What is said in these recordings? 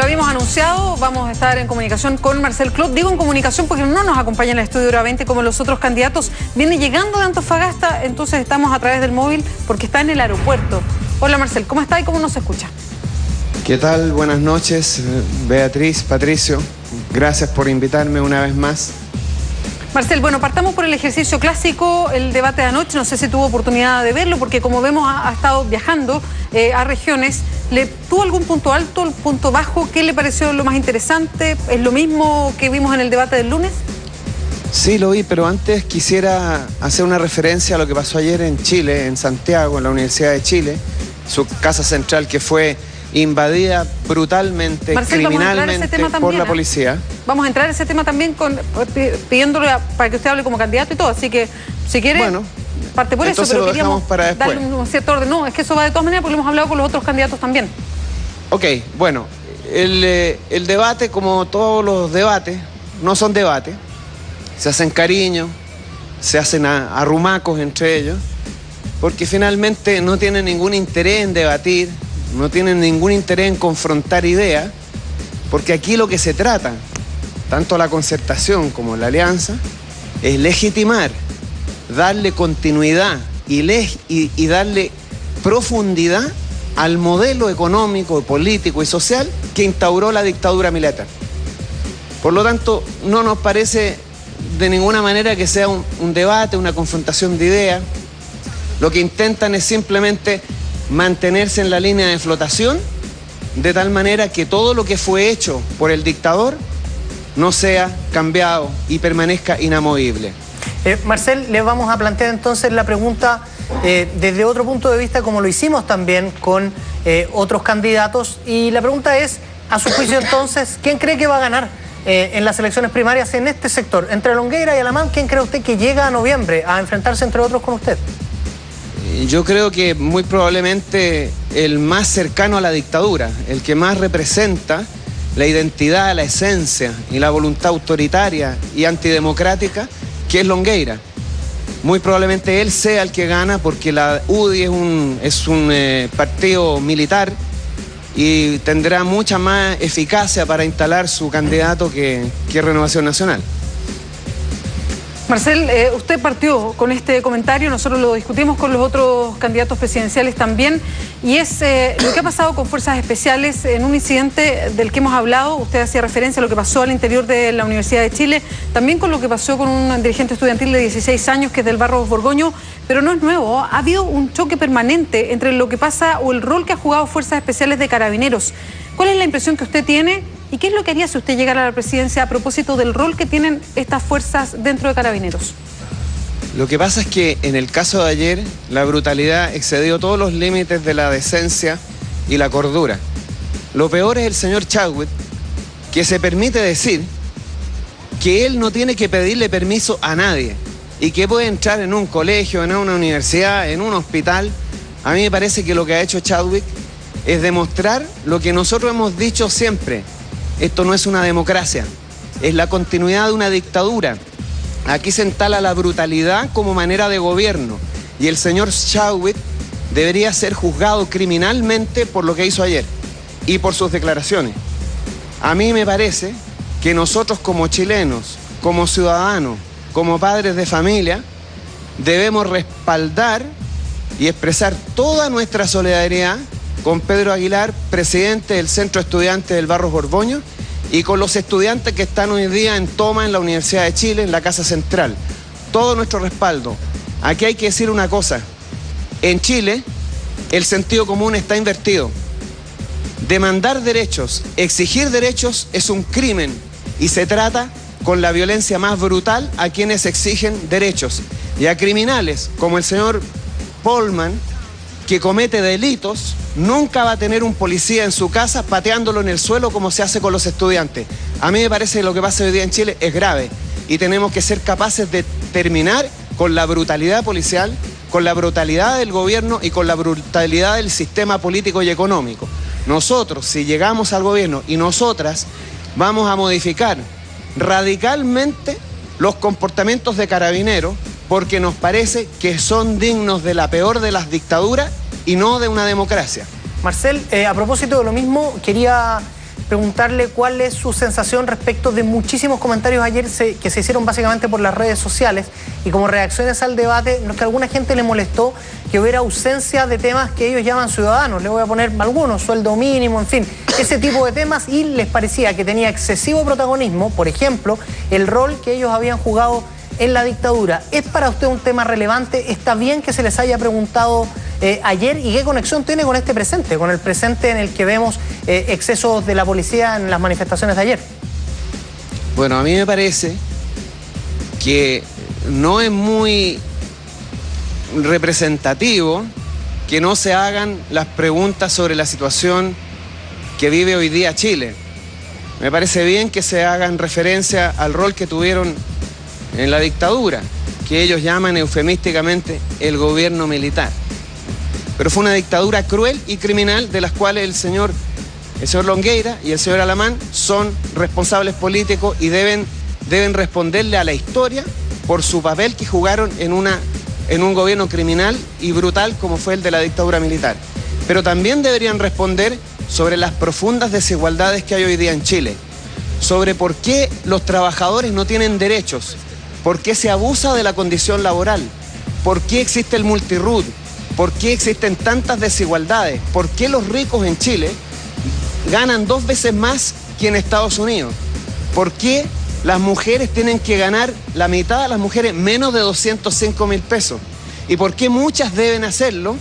habíamos anunciado, vamos a estar en comunicación con Marcel Clot. Digo en comunicación porque no nos acompaña en el estudio Hora 20 como los otros candidatos. Viene llegando de Antofagasta, entonces estamos a través del móvil porque está en el aeropuerto. Hola Marcel, ¿cómo está y cómo nos escucha? ¿Qué tal? Buenas noches, Beatriz, Patricio. Gracias por invitarme una vez más. Marcel, bueno, partamos por el ejercicio clásico, el debate de anoche. No sé si tuvo oportunidad de verlo porque como vemos ha estado viajando a regiones. ¿Tuvo algún punto alto, el punto bajo? ¿Qué le pareció lo más interesante? ¿Es lo mismo que vimos en el debate del lunes? Sí, lo vi, pero antes quisiera hacer una referencia a lo que pasó ayer en Chile, en Santiago, en la Universidad de Chile, su casa central que fue invadida brutalmente, Marcel, criminalmente por la policía. Vamos a entrar en ese tema también pidiéndole para que usted hable como candidato y todo, así que si quiere, bueno, parte por eso, pero lo dejamos para después. Darle un cierto orden. No, es que eso va de todas maneras porque lo hemos hablado con los otros candidatos también. Ok, bueno, el debate, como todos los debates, no son debates, se hacen cariño, se hacen arrumacos entre ellos, porque finalmente no tienen ningún interés en debatir, no tienen ningún interés en confrontar ideas, porque aquí lo que se trata, tanto la concertación como la alianza, es legitimar, darle continuidad y darle profundidad al modelo económico, político y social que instauró la dictadura militar. Por lo tanto, no nos parece de ninguna manera que sea un debate, una confrontación de ideas. Lo que intentan es simplemente mantenerse en la línea de flotación, de tal manera que todo lo que fue hecho por el dictador no sea cambiado y permanezca inamovible. Marcel, le vamos a plantear entonces la pregunta desde otro punto de vista, como lo hicimos también con otros candidatos, y la pregunta es, a su juicio entonces, ¿quién cree que va a ganar en las elecciones primarias en este sector? Entre Longueira y Alamán, ¿quién cree usted que llega a noviembre a enfrentarse entre otros con usted? Yo creo que muy probablemente el más cercano a la dictadura, el que más representa la identidad, la esencia y la voluntad autoritaria y antidemocrática, que es Longueira. Muy probablemente él sea el que gana porque la UDI es un partido militar y tendrá mucha más eficacia para instalar su candidato que Renovación Nacional. Marcel, usted partió con este comentario, nosotros lo discutimos con los otros candidatos presidenciales también, y es lo que ha pasado con Fuerzas Especiales en un incidente del que hemos hablado. Usted hacía referencia a lo que pasó al interior de la Universidad de Chile, también con lo que pasó con un dirigente estudiantil de 16 años que es del Barros Borgoño, pero no es nuevo. Ha habido un choque permanente entre lo que pasa o el rol que ha jugado Fuerzas Especiales de Carabineros. ¿Cuál es la impresión que usted tiene? ¿Y qué es lo que haría si usted llegara a la presidencia a propósito del rol que tienen estas fuerzas dentro de Carabineros? Lo que pasa es que en el caso de ayer la brutalidad excedió todos los límites de la decencia y la cordura. Lo peor es el señor Chadwick, que se permite decir que él no tiene que pedirle permiso a nadie y que puede entrar en un colegio, en una universidad, en un hospital. A mí me parece que lo que ha hecho Chadwick es demostrar lo que nosotros hemos dicho siempre. Esto no es una democracia, es la continuidad de una dictadura. Aquí se instala la brutalidad como manera de gobierno y el señor Chadwick debería ser juzgado criminalmente por lo que hizo ayer y por sus declaraciones. A mí me parece que nosotros como chilenos, como ciudadanos, como padres de familia, debemos respaldar y expresar toda nuestra solidaridad con Pedro Aguilar, presidente del Centro Estudiantes del Barros Borgoño, y con los estudiantes que están hoy día en toma en la Universidad de Chile, en la Casa Central. Todo nuestro respaldo. Aquí hay que decir una cosa. En Chile, el sentido común está invertido. Demandar derechos, exigir derechos es un crimen y se trata con la violencia más brutal a quienes exigen derechos. Y a criminales como el señor Polman, que comete delitos, nunca va a tener un policía en su casa pateándolo en el suelo como se hace con los estudiantes. A mí me parece que lo que pasa hoy día en Chile es grave y tenemos que ser capaces de terminar con la brutalidad policial, con la brutalidad del gobierno y con la brutalidad del sistema político y económico. Nosotros, si llegamos al gobierno y nosotras, vamos a modificar radicalmente los comportamientos de Carabineros porque nos parece que son dignos de la peor de las dictaduras y no de una democracia. Marcel, a propósito de lo mismo, quería preguntarle cuál es su sensación respecto de muchísimos comentarios ayer que se hicieron básicamente por las redes sociales y como reacciones al debate, que a alguna gente le molestó que hubiera ausencia de temas que ellos llaman ciudadanos. Le voy a poner algunos, sueldo mínimo, en fin, ese tipo de temas, y les parecía que tenía excesivo protagonismo, por ejemplo, el rol que ellos habían jugado en la dictadura. ¿Es para usted un tema relevante? ¿Está bien que se les haya preguntado ayer? ¿Y qué conexión tiene con este presente, con el presente en el que vemos excesos de la policía en las manifestaciones de ayer? Bueno, a mí me parece que no es muy representativo que no se hagan las preguntas sobre la situación que vive hoy día Chile. Me parece bien que se hagan referencia al rol que tuvieron en la dictadura, que ellos llaman eufemísticamente el gobierno militar. Pero fue una dictadura cruel y criminal de las cuales el señor Longueira y el señor Alamán son responsables políticos y deben responderle a la historia por su papel que jugaron en un gobierno criminal y brutal como fue el de la dictadura militar. Pero también deberían responder sobre las profundas desigualdades que hay hoy día en Chile, sobre por qué los trabajadores no tienen derechos, por qué se abusa de la condición laboral, por qué existe el multirut, por qué existen tantas desigualdades, por qué los ricos en Chile ganan 2 veces más que en Estados Unidos, por qué las mujeres tienen que ganar la mitad de las mujeres menos de 205.000 pesos y por qué muchas deben hacerlo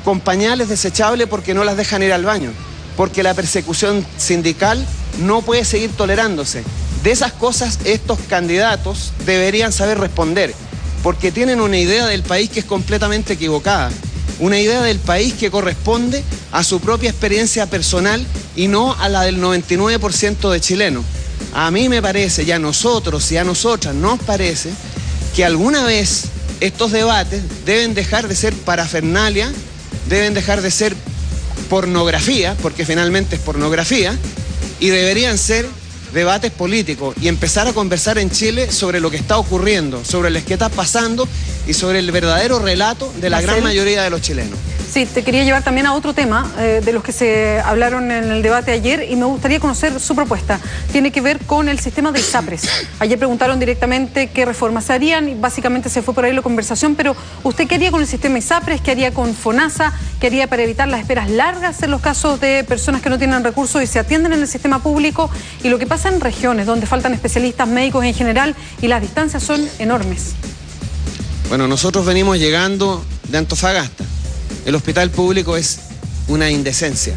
con pañales desechables porque no las dejan ir al baño, porque la persecución sindical no puede seguir tolerándose. De esas cosas estos candidatos deberían saber responder, porque tienen una idea del país que es completamente equivocada, una idea del país que corresponde a su propia experiencia personal y no a la del 99% de chilenos. A mí me parece, y a nosotros y a nosotras nos parece, que alguna vez estos debates deben dejar de ser parafernalia, deben dejar de ser pornografía, porque finalmente es pornografía, y deberían ser debates políticos y empezar a conversar en Chile sobre lo que está ocurriendo, sobre lo que está pasando y sobre el verdadero relato de la gran mayoría de los chilenos. Sí, te quería llevar también a otro tema de los que se hablaron en el debate ayer y me gustaría conocer su propuesta. Tiene que ver con el sistema de ISAPRES. Ayer preguntaron directamente qué reformas se harían y básicamente se fue por ahí la conversación, pero ¿usted qué haría con el sistema ISAPRES? ¿Qué haría con FONASA? ¿Qué haría para evitar las esperas largas en los casos de personas que no tienen recursos y se atienden en el sistema público? Y lo que pasa en regiones donde faltan especialistas médicos en general y las distancias son enormes. Bueno, nosotros venimos llegando de Antofagasta. El hospital público es una indecencia,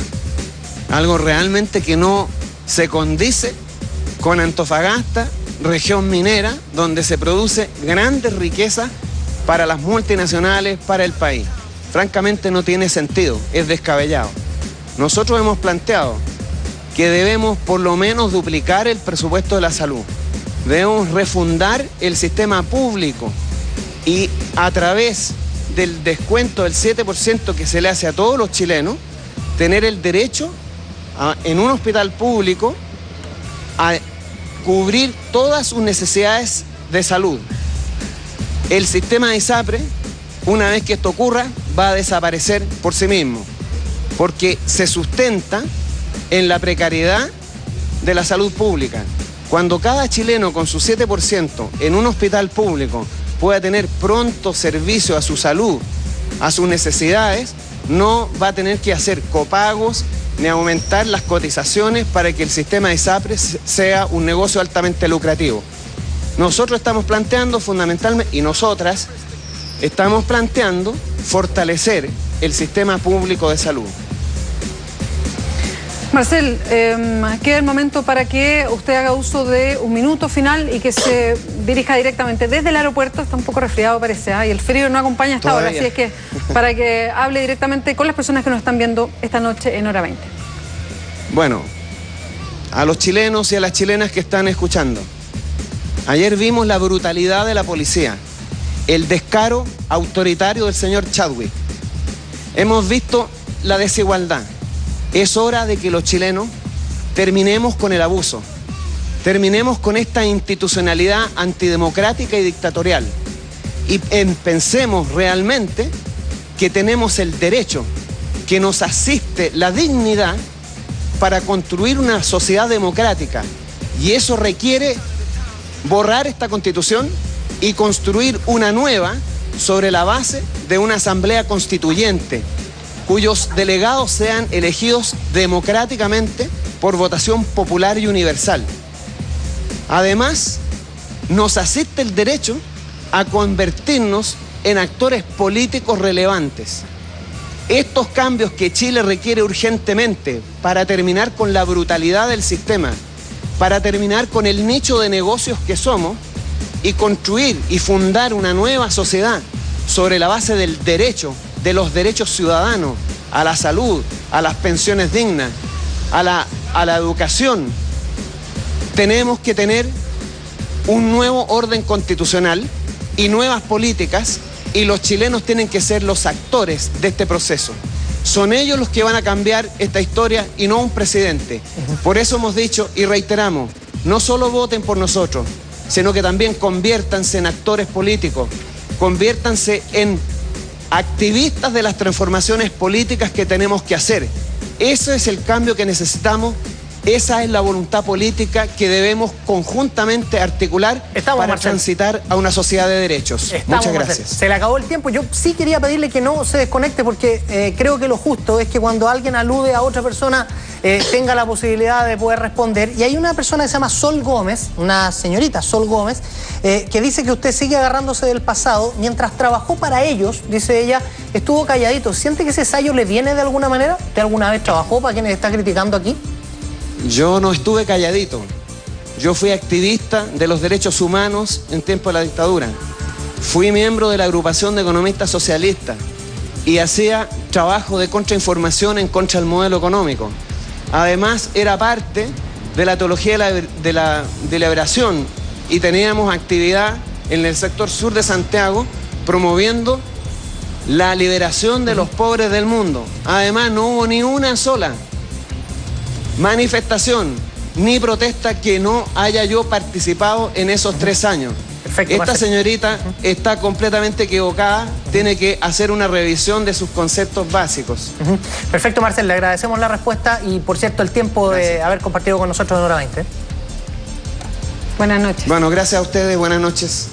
algo realmente que no se condice con Antofagasta, región minera, donde se produce grandes riquezas para las multinacionales, para el país. Francamente no tiene sentido, es descabellado. Nosotros hemos planteado que debemos por lo menos duplicar el presupuesto de la salud, debemos refundar el sistema público y a través del descuento del 7% que se le hace a todos los chilenos, tener el derecho en un hospital público a cubrir todas sus necesidades de salud. El sistema de ISAPRES, una vez que esto ocurra, va a desaparecer por sí mismo, porque se sustenta en la precariedad de la salud pública. Cuando cada chileno con su 7% en un hospital público pueda tener pronto servicio a su salud, a sus necesidades, no va a tener que hacer copagos ni aumentar las cotizaciones para que el sistema de ISAPRES sea un negocio altamente lucrativo. Nosotros estamos planteando fundamentalmente, y nosotras estamos planteando fortalecer el sistema público de salud. Marcel, queda el momento para que usted haga uso de un minuto final y que se dirija directamente desde el aeropuerto. Está un poco resfriado parece, y el frío no acompaña hasta ahora, así es que para que hable directamente con las personas que nos están viendo esta noche en Hora 20. Bueno, a los chilenos y a las chilenas que están escuchando, ayer vimos la brutalidad de la policía, el descaro autoritario del señor Chadwick. Hemos visto la desigualdad. Es hora de que los chilenos terminemos con el abuso, terminemos con esta institucionalidad antidemocrática y dictatorial y pensemos realmente que tenemos el derecho, que nos asiste la dignidad para construir una sociedad democrática. Y eso requiere borrar esta Constitución y construir una nueva sobre la base de una asamblea constituyente, cuyos delegados sean elegidos democráticamente por votación popular y universal. Además, nos asiste el derecho a convertirnos en actores políticos relevantes. Estos cambios que Chile requiere urgentemente para terminar con la brutalidad del sistema, para terminar con el nicho de negocios que somos y construir y fundar una nueva sociedad sobre la base del derecho, de los derechos ciudadanos, a la salud, a las pensiones dignas, a la educación. Tenemos que tener un nuevo orden constitucional y nuevas políticas, y los chilenos tienen que ser los actores de este proceso. Son ellos los que van a cambiar esta historia y no un presidente. Por eso hemos dicho y reiteramos, no solo voten por nosotros, sino que también conviértanse en actores políticos, conviértanse en activistas de las transformaciones políticas que tenemos que hacer. Ese es el cambio que necesitamos. Esa es la voluntad política que debemos conjuntamente articular para transitar a una sociedad de derechos. Muchas gracias. Se le acabó el tiempo. Yo sí quería pedirle que no se desconecte porque creo que lo justo es que cuando alguien alude a otra persona tenga la posibilidad de poder responder. Y hay una persona que se llama Sol Gómez, una señorita Sol Gómez, que dice que usted sigue agarrándose del pasado. Mientras trabajó para ellos, dice ella, estuvo calladito. ¿Siente que ese sayo le viene de alguna manera? ¿Usted alguna vez trabajó para quienes está criticando aquí? Yo no estuve calladito. Yo fui activista de los derechos humanos en tiempo de la dictadura. Fui miembro de la agrupación de economistas socialistas y hacía trabajo de contrainformación en contra del modelo económico. Además, era parte de la teología de la liberación y teníamos actividad en el sector sur de Santiago promoviendo la liberación de los pobres del mundo. Además, no hubo ni una sola manifestación ni protesta que no haya yo participado en esos 3 años. Perfecto, esta señorita está completamente equivocada, tiene que hacer una revisión de sus conceptos básicos. Perfecto, Marcel, le agradecemos la respuesta y, por cierto, el tiempo de haber compartido con nosotros en Hora 20. Buenas noches. Bueno, gracias a ustedes, buenas noches.